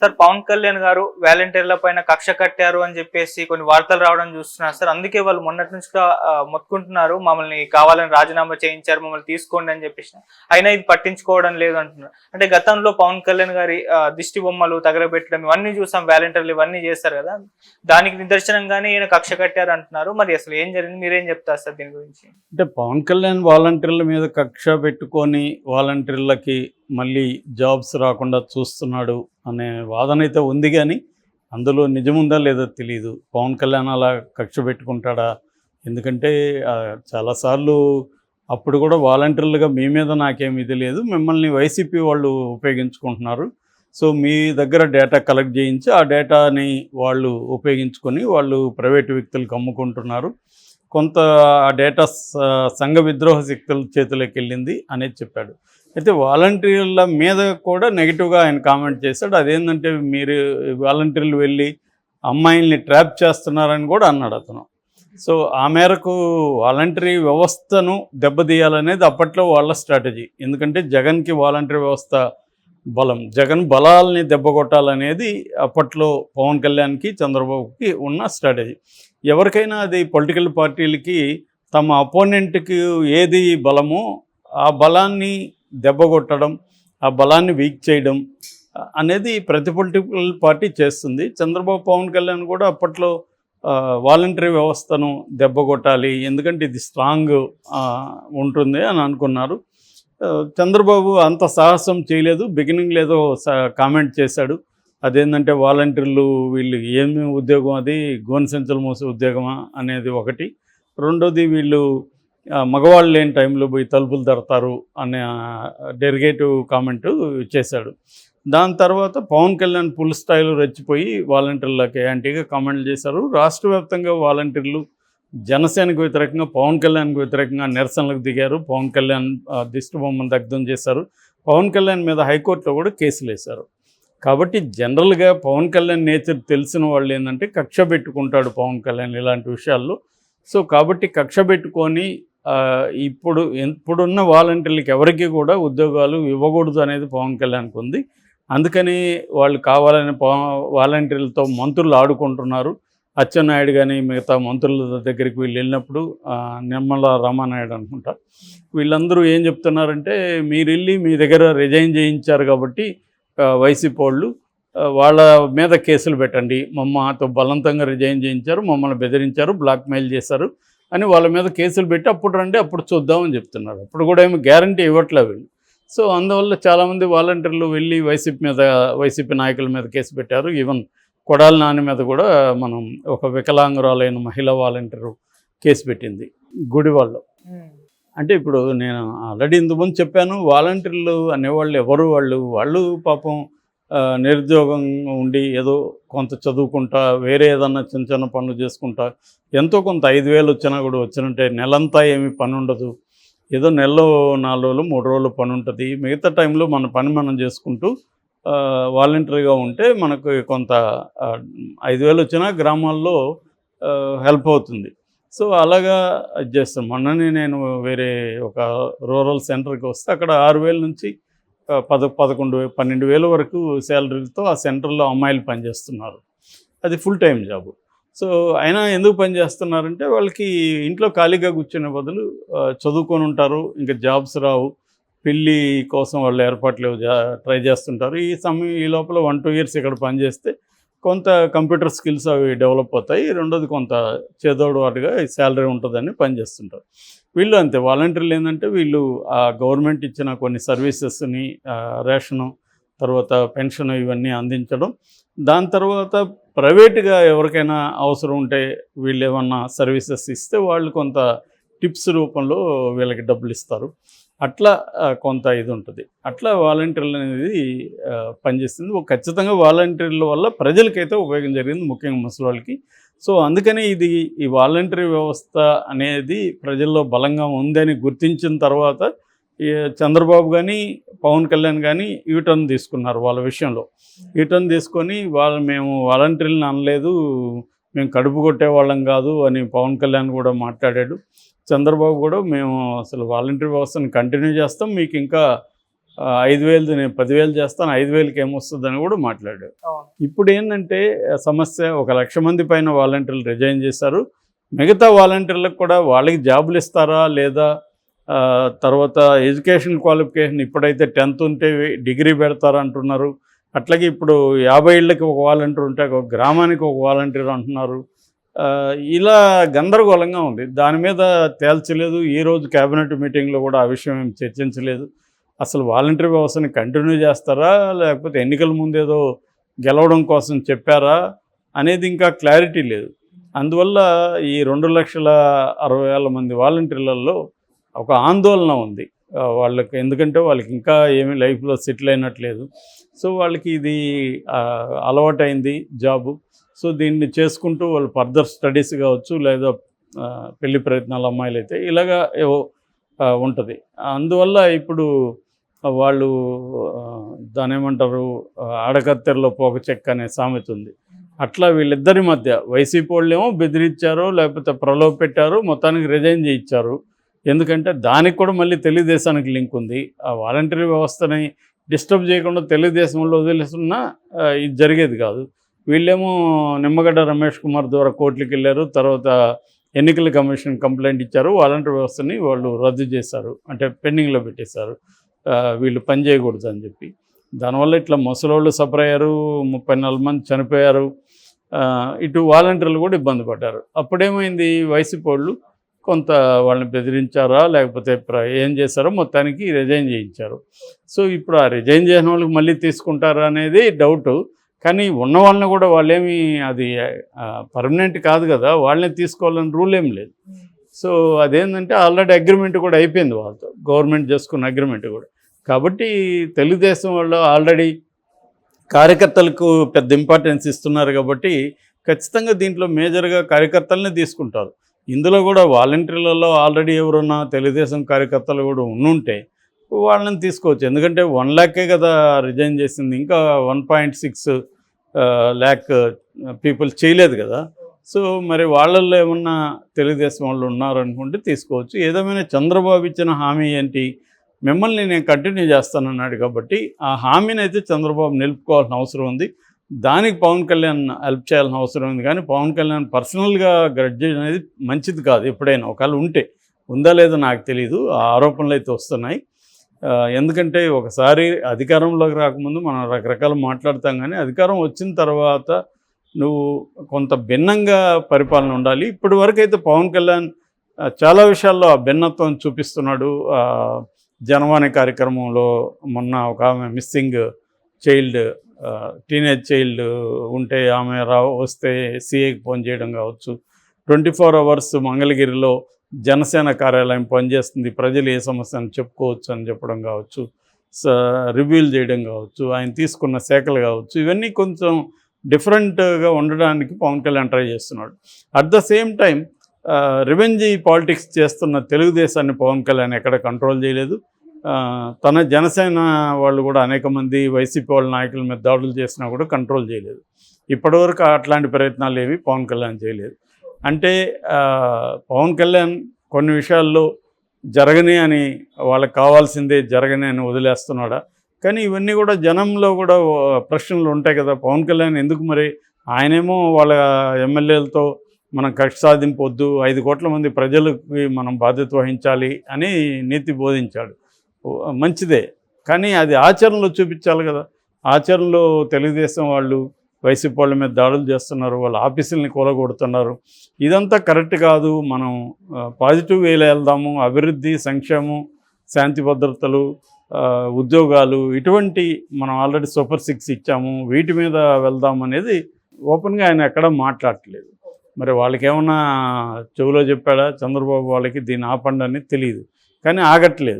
Sir Pawan Kalyan గారు వాలంటీర్ల పైన కక్ష కట్టారు అని చెప్పేసి కొన్ని వార్తలు రావడం చూస్తున్నారు సార్. అందుకే వాళ్ళు మొన్నటి నుంచి కూడా మొత్తుకుంటున్నారు, మమ్మల్ని కావాలని రాజీనామా చేయించారు, మమ్మల్ని తీసుకోండి అని చెప్పేసి. అయినా ఇది పట్టించుకోవడం లేదు అంటున్నారు. అంటే గతంలో పవన్ కళ్యాణ్ గారి దిష్టి బొమ్మలు తగలబెట్టడం ఇవన్నీ చూసాం, వాలంటీర్లు ఇవన్నీ చేస్తారు కదా, దానికి నిదర్శనంగానే ఈయన కక్ష కట్టారు అంటున్నారు. మరి అసలు ఏం జరిగింది, మీరేం చెప్తారు సార్ దీని గురించి? అంటే పవన్ కళ్యాణ్ వాలంటీర్ల మీద కక్ష పెట్టుకొని వాలంటీర్లకి మళ్ళీ జాబ్స్ రాకుండా చూస్తున్నాడు అనే వాదన అయితే ఉంది, కానీ అందులో నిజముందా లేదో తెలియదు. పవన్ కళ్యాణ్ అలా కక్ష పెట్టుకుంటాడా? ఎందుకంటే చాలాసార్లు అప్పుడు కూడా వాలంటీర్లుగా మీ మీద నాకేం ఇది లేదు, మిమ్మల్ని వైసీపీ వాళ్ళు ఉపయోగించుకుంటున్నారు, సో మీ దగ్గర డేటా కలెక్ట్ చేయించి ఆ డేటాని వాళ్ళు ఉపయోగించుకొని వాళ్ళు ప్రైవేటు వ్యక్తులకు అమ్ముకుంటున్నారు, కొంత ఆ డేటా సంఘ విద్రోహ శక్తుల చేతిలోకి వెళ్ళింది అనేది చెప్పాడు. అయితే వాలంటీర్ల మీద కూడా నెగిటివ్గా ఆయన కామెంట్ చేశాడు. అదేంటంటే మీరు వాలంటీర్లు వెళ్ళి అమ్మాయిల్ని ట్రాప్ చేస్తున్నారని కూడా అన్నాడు అతను. సో ఆ మేరకు వాలంటరీ వ్యవస్థను దెబ్బతీయాలనేది అప్పట్లో వాళ్ళ స్ట్రాటజీ. ఎందుకంటే జగన్కి వాలంటరీ వ్యవస్థ బలం, జగన్ బలాల్ని దెబ్బకొట్టాలనేది అప్పట్లో పవన్ కళ్యాణ్కి చంద్రబాబుకి ఉన్న స్ట్రాటజీ. ఎవరికైనా అది పొలిటికల్ పార్టీలకి తమ అపోనెంట్కి ఏది బలమో ఆ బలాన్ని దెబ్బకొట్టడం, ఆ బలాన్ని వీక్ చేయడం అనేది ప్రతి పొలిటికల్ పార్టీ చేస్తుంది. చంద్రబాబు పవన్ కళ్యాణ్ కూడా అప్పట్లో వాలంటరీ వ్యవస్థను దెబ్బకొట్టాలి, ఎందుకంటే ఇది స్ట్రాంగ్ ఉంటుంది అని అనుకున్నారు. చంద్రబాబు అంత సాహసం చేయలేదు. బిగినింగ్లో ఏదో కామెంట్ చేశాడు, అదేంటంటే వాలంటీర్లు వీళ్ళు ఏమి ఉద్యోగం, అది గోనె సంచులు మోసే ఉద్యోగమా అనేది ఒకటి. రెండోది వీళ్ళు మగవాళ్ళు లేని టైంలో పోయి తలుపులు తడతారు అనే డెరిగేటివ్ కామెంటు చేశాడు. దాని తర్వాత పవన్ కళ్యాణ్ ఫుల్ స్థాయిలో రెచ్చిపోయి వాలంటీర్లకి యాంటీగా కామెంట్లు చేశారు. రాష్ట్ర వ్యాప్తంగా వాలంటీర్లు జనసేనకు వ్యతిరేకంగా, పవన్ కళ్యాణ్కి వ్యతిరేకంగా నిరసనలకు దిగారు. పవన్ కళ్యాణ్ దిష్టి బొమ్మను దగ్ధం చేశారు. పవన్ కళ్యాణ్ మీద హైకోర్టులో కూడా కేసులు వేశారు. కాబట్టి జనరల్గా పవన్ కళ్యాణ్ నేచర్ తెలిసిన వాళ్ళు ఏంటంటే కక్ష పెట్టుకుంటాడు పవన్ కళ్యాణ్ ఇలాంటి విషయాల్లో. సో కాబట్టి కక్ష పెట్టుకొని ఇప్పుడున్న వాలంటీర్లకి ఎవరికి కూడా ఉద్యోగాలు ఇవ్వకూడదు అనేది పవన్ కళ్యాణ్కి ఉంది. అందుకని వాళ్ళు కావాలని వాలంటీర్లతో మంత్రులు ఆడుకుంటున్నారు. అచ్చెన్నాయుడు కానీ మిగతా మంత్రుల దగ్గరికి వీళ్ళు వెళ్ళినప్పుడు నిమ్మల రామానాయుడు అనుకుంటా, వీళ్ళందరూ ఏం చెప్తున్నారంటే మీరు వెళ్ళి మీ దగ్గర రిజైన్ చేయించారు కాబట్టి వైసీపీ వాళ్ళు వాళ్ళ మీద కేసులు పెట్టండి, మాతో బలవంతంగా రిజైన్ చేయించారు, మమ్మల్ని బెదిరించారు, బ్లాక్మెయిల్ చేశారు అని వాళ్ళ మీద కేసులు పెట్టి అప్పుడు రండి అప్పుడు చూద్దామని చెప్తున్నారు. అప్పుడు కూడా ఏమి గ్యారంటీ ఇవ్వట్లేదు వీళ్ళు. సో అందువల్ల చాలామంది వాలంటీర్లు వెళ్ళి వైసీపీ నాయకుల మీద కేసు పెట్టారు. ఈవెన్ కొడాలి నాని మీద కూడా మనం ఒక వికలాంగురాలైన మహిళా వాలంటీరు కేసు పెట్టింది గుడివాడలో. అంటే ఇప్పుడు నేను ఆల్రెడీ ఇంతకుముందు చెప్పాను, వాలంటీర్లు అనేవాళ్ళు ఎవరు, వాళ్ళు పాపం నిరుద్యోగం ఉండి ఏదో కొంత చదువుకుంటా వేరే ఏదన్నా చిన్న చిన్న పనులు చేసుకుంటా ఎంతో కొంత 5,000 వచ్చినా కూడా వచ్చినట్టే నెలంతా ఏమీ పని ఉండదు, ఏదో నెలలో 4 రోజులు 3 రోజులు పని ఉంటుంది, మిగతా టైంలో మన పని మనం చేసుకుంటూ వాలంటరీగా ఉంటే మనకు కొంత 5,000 వచ్చినా గ్రామాల్లో హెల్ప్ అవుతుంది. సో అలాగా చేస్తాం. మొన్ననే నేను వేరే ఒక రూరల్ సెంటర్కి వస్తే అక్కడ 6,000 నుంచి 12,000 వరకు శాలరీతో ఆ సెంటర్లో అమ్మాయిలు పనిచేస్తున్నారు. అది ఫుల్ టైం జాబు. సో అయినా ఎందుకు పనిచేస్తున్నారంటే వాళ్ళకి ఇంట్లో ఖాళీగా కూర్చునే బదులు చదువుకొని ఉంటారు, ఇంకా జాబ్స్ రావు, పెళ్ళి కోసం వాళ్ళు ఏర్పాట్లు ట్రై చేస్తుంటారు. ఈ లోపల 1-2 ఇయర్స్ ఇక్కడ పనిచేస్తే కొంత కంప్యూటర్ స్కిల్స్ అవి డెవలప్ అవుతాయి, రెండోది కొంత చేదోడు వాటిగా శాలరీ ఉంటుందని పనిచేస్తుంటారు. వీళ్ళు అంతే, వాలంటీర్లు ఏంటంటే వీళ్ళు ఆ గవర్నమెంట్ ఇచ్చిన కొన్ని సర్వీసెస్ని, రేషను, తర్వాత పెన్షన్ ఇవన్నీ అందించడం, దాని తర్వాత ప్రైవేటుగా ఎవరికైనా అవసరం ఉంటే వీళ్ళు ఏమన్నా సర్వీసెస్ ఇస్తే వాళ్ళు కొంత టిప్స్ రూపంలో వీళ్ళకి డబ్బులు ఇస్తారు. అట్లా కొంత ఇది ఉంటుంది. అట్లా వాలంటీర్లు అనేది పనిచేస్తుంది. ఖచ్చితంగా వాలంటీర్ల వల్ల ప్రజలకైతే ఉపయోగం జరిగింది, ముఖ్యంగా ముసలి వాళ్ళకి. సో అందుకని ఈ వాలంటరీ వ్యవస్థ అనేది ప్రజల్లో బలంగా ఉందని గుర్తించిన తర్వాత చంద్రబాబు కానీ పవన్ కళ్యాణ్ కానీ యూటర్న్ తీసుకున్నారు వాళ్ళ విషయంలో. యూటర్న్ తీసుకొని మేము వాలంటీర్లను అనలేదు, మేము కడుపు కొట్టేవాళ్ళం కాదు అని పవన్ కళ్యాణ్ కూడా మాట్లాడాడు. చంద్రబాబు కూడా మేము అసలు వాలంటరీ వ్యవస్థను కంటిన్యూ చేస్తాం, మీకు ఇంకా 5,000 నేను 10,000 చేస్తాను, 5,000కి ఏమొస్తుందని కూడా మాట్లాడాడు. అవును. ఇప్పుడు ఏంటంటే సమస్య 1,00,000 మంది పైన వాలంటీర్లు రిజైన్ చేశారు. మిగతా వాలంటీర్లకు కూడా వాళ్ళకి జాబులు ఇస్తారా లేదా, తర్వాత ఎడ్యుకేషన్ క్వాలిఫికేషన్ ఇప్పుడైతే 10th ఉంటే డిగ్రీ పెడతారా అంటున్నారు. అట్లాగే ఇప్పుడు 50 ఏళ్ళకి ఒక వాలంటీర్ ఉంటే ఒక గ్రామానికి ఒక వాలంటీర్ అంటున్నారు. ఇలా గందరగోళంగా ఉంది. దాని మీద తేల్చలేదు. ఈరోజు క్యాబినెట్ మీటింగ్లో కూడా ఆ విషయం ఏం చర్చించలేదు. అసలు వాలంటీర్ వ్యవస్థని కంటిన్యూ చేస్తారా లేకపోతే ఎన్నికల ముందేదో గెలవడం కోసం చెప్పారా అనేది ఇంకా క్లారిటీ లేదు. అందువల్ల ఈ 2,60,000 మంది వాలంటీర్లలో ఒక ఆందోళన ఉంది వాళ్ళకి. ఎందుకంటే వాళ్ళకి ఇంకా ఏమీ లైఫ్లో సెటిల్ అయినట్లేదు. సో వాళ్ళకి ఇది అలవాటైంది జాబు. సో దీన్ని చేసుకుంటూ వాళ్ళు ఫర్దర్ స్టడీస్ కావచ్చు లేదా పెళ్లి ప్రయత్నాలు అమ్మాయిలు అయితే ఇలాగా ఏవో ఉంటుంది. అందువల్ల ఇప్పుడు వాళ్ళు దాని ఏమంటారు, ఆడకత్తెరలో పోక చెక్క అనే సామెత ఉంది. అట్లా వీళ్ళిద్దరి మధ్య వైసీపీ వాళ్ళేమో బెదిరించారో లేకపోతే ప్రలోభ పెట్టారో మొత్తానికి రిజైన్ చేయించారు. ఎందుకంటే దానికి కూడా మళ్ళీ తెలుగుదేశానికి లింక్ ఉంది. ఆ వాలంటరీ వ్యవస్థని డిస్టర్బ్ చేయకుండా తెలుగుదేశం వాళ్ళు వదిలేస్తున్నా ఇది జరిగేది కాదు. వీళ్ళేమో నిమ్మగడ్డ రమేష్ కుమార్ ద్వారా కోర్టులకు వెళ్ళారు. తర్వాత ఎన్నికల కమిషన్ కంప్లైంట్ ఇచ్చారు. వాలంటరీ వ్యవస్థని వాళ్ళు రద్దు చేశారు, అంటే పెండింగ్లో పెట్టేశారు. వీళ్ళు పని చేయకూడదు అని చెప్పి. దానివల్ల ఇట్లా ముసలోళ్ళు సఫర్ అయ్యారు, 34 మంది చనిపోయారు. ఇటు వాలంటీర్లు కూడా ఇబ్బంది పడ్డారు. అప్పుడేమైంది, వైసీపీ వాళ్ళు కొంత వాళ్ళని బెదిరించారా లేకపోతే ఏం చేశారో మొత్తానికి రిజైన్ చేయించారు. సో ఇప్పుడు ఆ రిజైన్ చేసిన వాళ్ళకి మళ్ళీ తీసుకుంటారా అనేది డౌటు. కానీ ఉన్న వాళ్ళని కూడా వాళ్ళేమి అది పర్మనెంట్ కాదు కదా, వాళ్ళని తీసుకోవాలని రూల్ ఏం లేదు. సో అదేంటంటే ఆల్రెడీ అగ్రిమెంట్ కూడా అయిపోయింది వాళ్ళతో, గవర్నమెంట్ చేసుకున్న అగ్రిమెంట్ కూడా. కాబట్టి తెలుగుదేశం వాళ్ళు ఆల్రెడీ కార్యకర్తలకు పెద్ద ఇంపార్టెన్స్ ఇస్తున్నారు కాబట్టి ఖచ్చితంగా దీంట్లో మేజర్గా కార్యకర్తలనే తీసుకుంటారు. ఇందులో కూడా వాలంటీర్లలో ఆల్రెడీ ఎవరున్నా తెలుగుదేశం కార్యకర్తలు కూడా ఉండుంటే వాళ్ళని తీసుకోవచ్చు. ఎందుకంటే 1 lakhే కదా రిజైన్ చేసింది, ఇంకా 1.6 lakh పీపుల్ చేయలేదు కదా. సో మరి వాళ్ళల్లో ఏమన్నా తెలుగుదేశం వాళ్ళు ఉన్నారనుకుంటే తీసుకోవచ్చు. ఏదేమైనా చంద్రబాబు ఇచ్చిన హామీ ఏంటి, మిమ్మల్ని నేను కంటిన్యూ చేస్తానన్నాడు కాబట్టి ఆ హామీని అయితే చంద్రబాబు నిలుపుకోవాల్సిన అవసరం ఉంది. దానికి పవన్ కళ్యాణ్ హెల్ప్ చేయాల్సిన అవసరం ఉంది. కానీ పవన్ కళ్యాణ్ పర్సనల్గా గ్రడ్జ్ అనేది మంచిది కాదు. ఎప్పుడైనా ఒకవేళ ఉందా లేదో నాకు తెలియదు, ఆ ఆరోపణలు అయితే వస్తున్నాయి. ఎందుకంటే ఒకసారి అధికారంలోకి రాకముందు మనం రకరకాలు మాట్లాడతాం, కానీ అధికారం వచ్చిన తర్వాత నువ్వు కొంత భిన్నంగా పరిపాలన ఉండాలి. ఇప్పటి వరకు అయితే పవన్ కళ్యాణ్ చాలా విషయాల్లో ఆ భిన్నత్వం చూపిస్తున్నాడు. జనవాణి కార్యక్రమంలో మొన్న ఒక ఆమె మిస్సింగ్ చైల్డ్, టీనేజ్ చైల్డ్ ఉంటే ఆమె వస్తే సిఐకి ఫోన్ చేయడం కావచ్చు, 24 hours మంగళగిరిలో జనసేన కార్యాలయం పనిచేస్తుంది, ప్రజలు ఏ సమస్యను చెప్పుకోవచ్చు అని చెప్పడం కావచ్చు, రివ్యూలు చేయడం కావచ్చు, ఆయన తీసుకున్న శాఖలు కావచ్చు, ఇవన్నీ కొంచెం డిఫరెంట్గా ఉండడానికి పవన్ కళ్యాణ్ ట్రై చేస్తున్నాడు. At the same time revenge politics చేస్తున్న తెలుగుదేశాన్ని పవన్ కళ్యాణ్ ఎక్కడ కంట్రోల్ చేయలేదు. తన జనసేన వాళ్ళు కూడా అనేక మంది వైసీపీ వాళ్ళ నాయకుల మీద దాడులు చేసినా కూడా కంట్రోల్ చేయలేదు. ఇప్పటివరకు అట్లాంటి ప్రయత్నాలు ఏవి పవన్ కళ్యాణ్ చేయలేదు. అంటే పవన్ కళ్యాణ్ కొన్ని విషయాల్లో జరగని అని, వాళ్ళకి కావాల్సిందే జరగని అని వదిలేస్తున్నాడా? కానీ ఇవన్నీ కూడా జనంలో కూడా ప్రశ్నలు ఉంటాయి కదా. పవన్ కళ్యాణ్ ఎందుకు మరి, ఆయనేమో వాళ్ళ ఎమ్మెల్యేలతో మనం కక్ష సాధింపొద్దు, 5 కోట్ల మంది ప్రజలకి మనం బాధ్యత వహించాలి అని నీతి బోధించాడు, మంచిదే. కానీ అది ఆచరణలో చూపించాలి కదా. ఆచరణలో తెలుగుదేశం వాళ్ళు వైసీపీ వాళ్ళ మీద దాడులు చేస్తున్నారు, వాళ్ళ ఆఫీసుల్ని కూలగొడుతున్నారు. ఇదంతా కరెక్ట్ కాదు. మనం పాజిటివ్ వేలో వెళ్దాము, అభివృద్ధి, సంక్షేమం, శాంతి భద్రతలు, ఉద్యోగాలు, ఇటువంటి మనం ఆల్రెడీ సూపర్ 6 ఇచ్చాము, వీటి మీద వెళ్దాం అనేది ఓపెన్గా ఆయన ఎక్కడ మాట్లాడట్లేదు. మరి వాళ్ళకి ఏమన్నా చెవులో చెప్పాడా చంద్రబాబు వాళ్ళకి దీన్ని ఆపండి అని తెలియదు, కానీ ఆగట్లేదు.